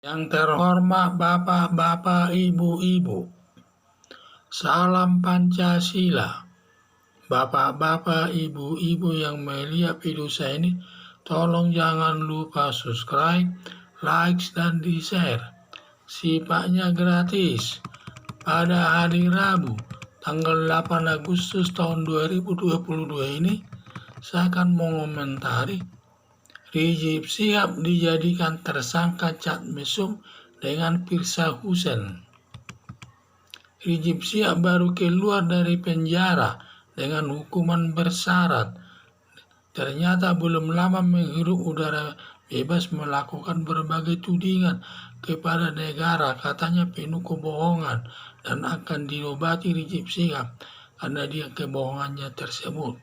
Yang terhormat Bapak-bapak, Ibu-ibu, salam Pancasila. Bapak-bapak, Ibu-ibu yang melihat video saya ini, tolong jangan lupa subscribe, like, dan di-share. Sifatnya gratis. Pada hari Rabu, tanggal 8 Agustus tahun 2022 ini, saya akan mengomentari Rizik Syihab dijadikan tersangka Chat Mesum dengan Pirsa Hussein. Rizik Syihab baru keluar dari penjara dengan hukuman bersyarat. Ternyata belum lama menghirup udara bebas melakukan berbagai tudingan kepada negara, katanya penuh kebohongan, dan akan diobati Rizik Syihab karena dia kebohongannya tersebut.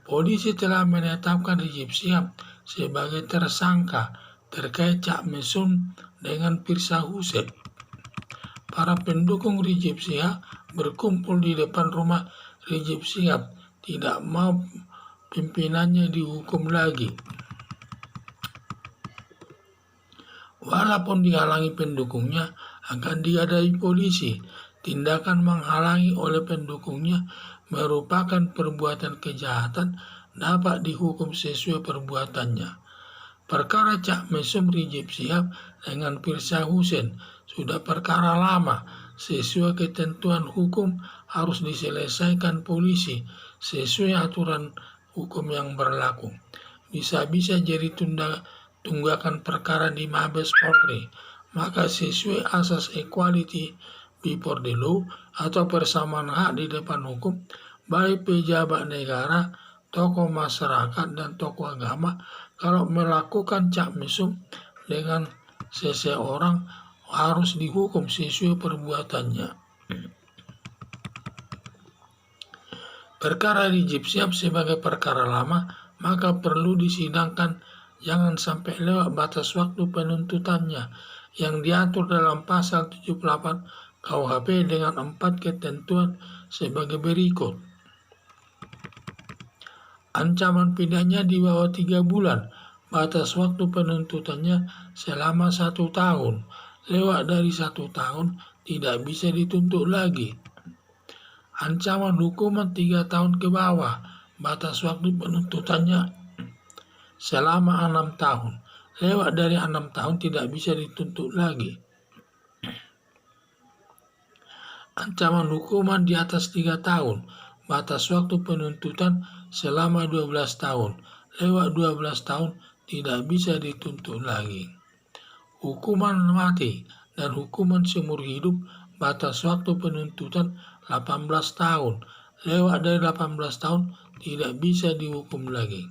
Polisi telah menetapkan Rizik Syihab sebagai tersangka terkait Cak Mesum dengan Pirsa Hussein. Para pendukung Rizik Syihab berkumpul di depan rumah Rizik Syihab, tidak mau pimpinannya dihukum lagi. Walaupun dihalangi pendukungnya, akan diadai polisi. Tindakan menghalangi oleh pendukungnya merupakan perbuatan kejahatan, dapat dihukum sesuai perbuatannya. Perkara Cak Mesum Rizik Syihab dengan Pirsa Hussein sudah perkara lama. Sesuai ketentuan hukum harus diselesaikan polisi sesuai aturan hukum yang berlaku. Bisa-bisa jadi tunggakan perkara di Mabes Polri, maka sesuai asas equality before the law atau persamaan hak di depan hukum, baik pejabat negara, tokoh masyarakat, dan tokoh agama, kalau melakukan Cak Mesum dengan seseorang harus dihukum sesuai perbuatannya. Perkara Rizik Syihab sebagai perkara lama, maka perlu disidangkan, jangan sampai lewat batas waktu penuntutannya yang diatur dalam pasal 78 KUHP dengan 4 ketentuan sebagai berikut. Ancaman pidananya di bawah 3 bulan, batas waktu penuntutannya selama 1 tahun, lewat dari 1 tahun tidak bisa dituntut lagi. Ancaman hukuman 3 tahun ke bawah, batas waktu penuntutannya selama 6 tahun, lewat dari 6 tahun tidak bisa dituntut lagi. Ancaman hukuman di atas 3 tahun, batas waktu penuntutan selama 12 tahun, lewat 12 tahun tidak bisa dituntut lagi. Hukuman mati dan hukuman seumur hidup, batas waktu penuntutan 18 tahun, lewat dari 18 tahun tidak bisa dihukum lagi.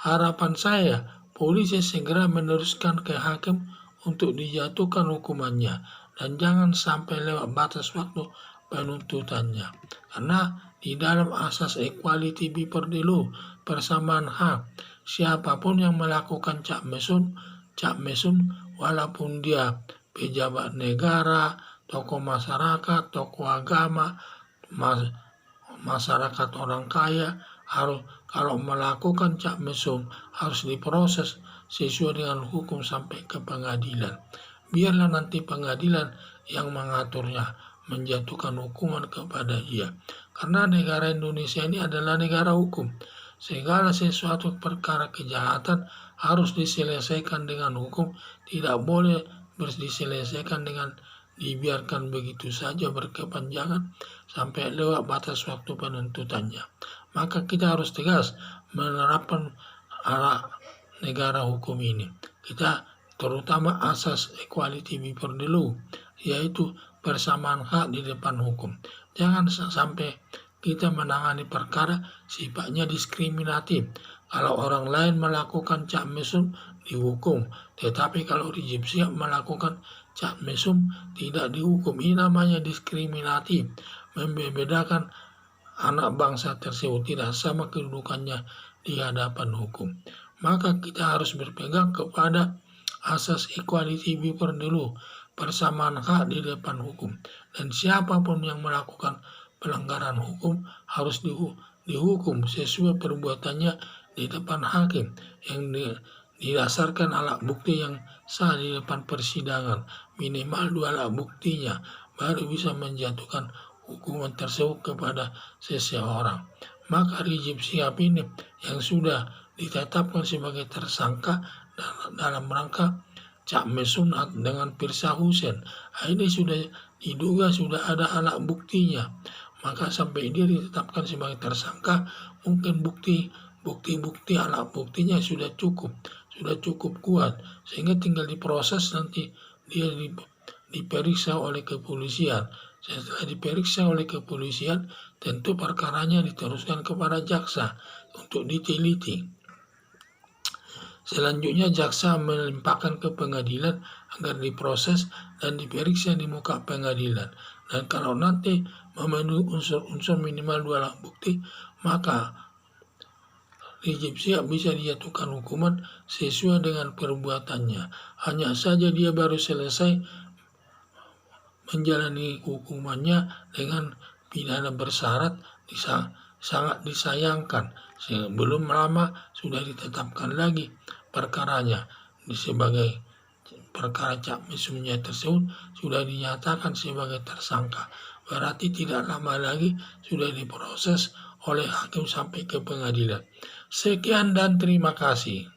Harapan saya, polisi segera meneruskan ke hakim untuk dijatuhkan hukumannya, dan jangan sampai lewat batas waktu penuntutannya. Karena di dalam asas equality before the law, persamaan hak, siapapun yang melakukan Cak Mesum, walaupun dia pejabat negara, tokoh masyarakat, tokoh agama, masyarakat orang kaya, harus kalau melakukan Cak Mesum harus diproses sesuai dengan hukum sampai ke pengadilan. Biarlah nanti pengadilan yang mengaturnya, menjatuhkan hukuman kepada dia. Karena negara Indonesia ini adalah negara hukum. Segala sesuatu perkara kejahatan harus diselesaikan dengan hukum, tidak boleh diselesaikan dengan dibiarkan begitu saja berkepanjangan sampai lewat batas waktu penuntutannya. Maka kita harus tegas menerapkan negara hukum ini. Kita terutama asas equality before the law, yaitu persamaan hak di depan hukum. Jangan sampai kita menangani perkara sifatnya diskriminatif. Kalau orang lain melakukan Cak Mesum dihukum, tetapi kalau Rizik Syihab melakukan Cak Mesum tidak dihukum. Ini namanya diskriminatif, membedakan anak bangsa tersebut, tidak sama kedudukannya di hadapan hukum. Maka kita harus berpegang kepada asas equality before the law, persamaan hak di depan hukum, dan siapapun yang melakukan pelanggaran hukum harus dihukum sesuai perbuatannya di depan hakim yang didasarkan alat bukti yang sah di depan persidangan, minimal 2 alat buktinya, baru bisa menjatuhkan hukuman tersebut kepada seseorang. Maka Rizik Syihab ini yang sudah ditetapkan sebagai tersangka dalam rangka Cak Mesum dengan Pirsa Hussein, ini sudah diduga sudah ada alat buktinya. Maka sampai dia ditetapkan sebagai tersangka, mungkin bukti alat buktinya sudah cukup kuat, sehingga tinggal diproses, nanti dia diperiksa oleh kepolisian. Setelah diperiksa oleh kepolisian, tentu perkaranya diteruskan kepada jaksa untuk diteliti. Selanjutnya jaksa melimpahkan ke pengadilan agar diproses dan diperiksa di muka pengadilan. Dan kalau nanti memenuhi unsur-unsur minimal 2 alat bukti, maka Rizik Syihab bisa dijatuhkan hukuman sesuai dengan perbuatannya. Hanya saja dia baru selesai menjalani hukumannya dengan pidana bersyarat, sangat disayangkan. Belum lama sudah ditetapkan lagi perkaranya sebagai perkara Cak Mesumnya tersebut sudah dinyatakan sebagai tersangka. Berarti tidak lama lagi sudah diproses oleh hakim sampai ke pengadilan. Sekian dan terima kasih.